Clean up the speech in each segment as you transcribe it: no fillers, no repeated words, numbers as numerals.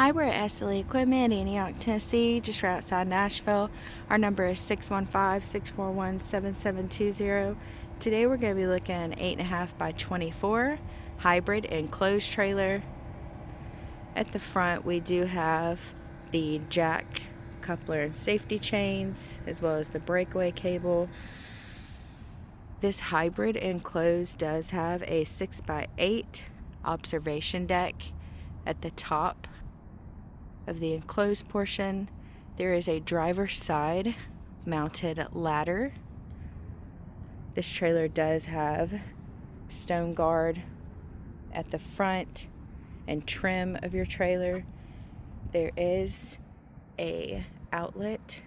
Hi, we're at SLE Equipment, Antioch, Tennessee, just right outside Nashville. Our number is 615-641-7720. Today we're going to be looking at an 8.5 by 24 hybrid enclosed trailer. At the front we do have the jack, coupler, and safety chains, as well as the breakaway cable. This hybrid enclosed does have a 6 by 8 observation deck at the top of the enclosed portion. There is a driver's side mounted ladder. This trailer does have stone guard at the front and trim of your trailer. There is a outlet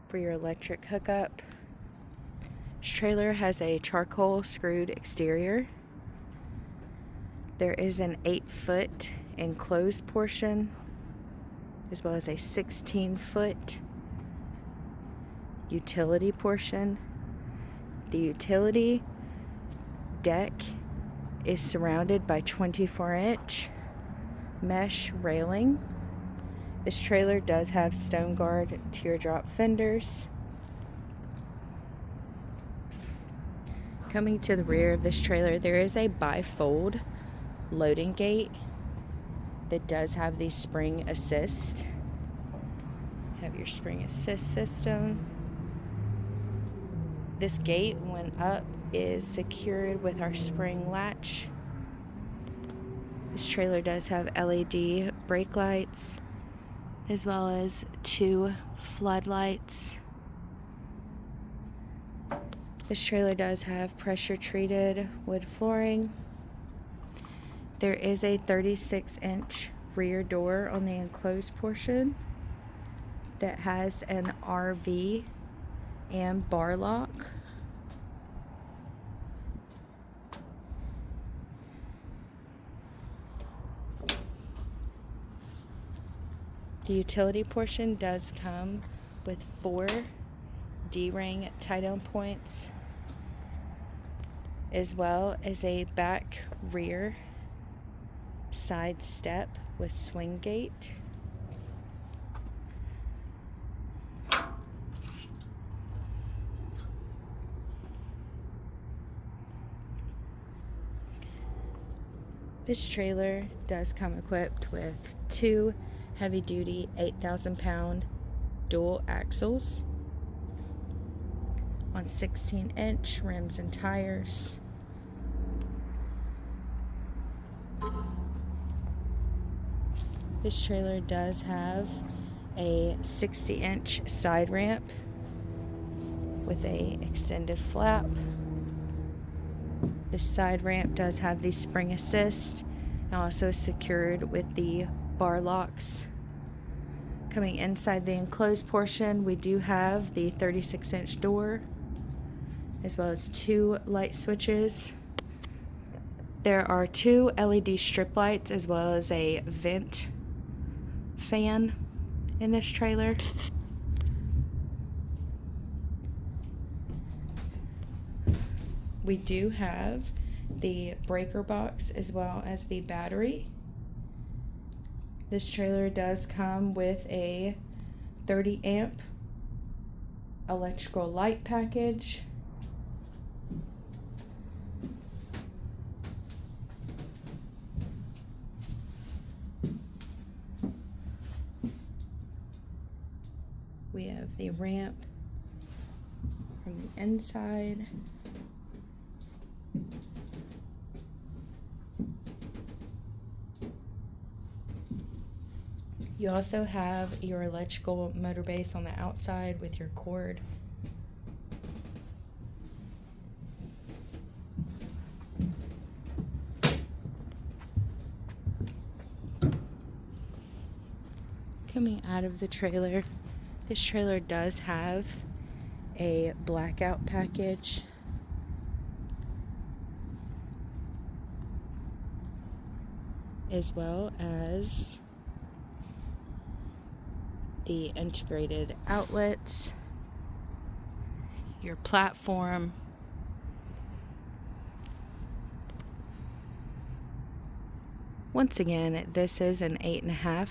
for your electric hookup. This trailer has a charcoal screwed exterior. There is an 8-foot enclosed portion, as well as a 16-foot utility portion. The utility deck is surrounded by 24-inch mesh railing. This trailer does have stone guard teardrop fenders. Coming to the rear of this trailer, there is a bifold loading gate that does have the spring assist. Have your spring assist system. This gate, when up, is secured with our spring latch. This trailer does have LED brake lights, as well as 2 floodlights. This trailer does have pressure treated wood flooring. There is a 36-inch rear door on the enclosed portion that has an RV and bar lock. The utility portion does come with 4 D-ring tie-down points, as well as a back rear side step with swing gate. This trailer does come equipped with 2 heavy-duty 8,000-pound dual axles on 16-inch rims and tires. This trailer does have a 60-inch side ramp with a extended flap. This side ramp does have the spring assist and also is secured with the bar locks. Coming inside the enclosed portion, we do have the 36-inch door, as well as 2 light switches. There are 2 LED strip lights, as well as a vent fan in this trailer. We do have the breaker box as well as the battery. This trailer does come with a 30 amp electrical light package. We have the ramp from the inside. You also have your electrical motor base on the outside with your cord. Coming out of the trailer, this trailer does have a blackout package, as well as the integrated outlets, your platform, Once again, this is an 8.5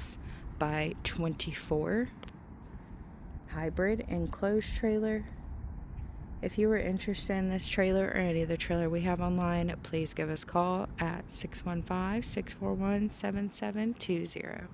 by 24 hybrid enclosed trailer. If you were interested in this trailer or any other trailer we have online, please give us a call at 615-641-7720.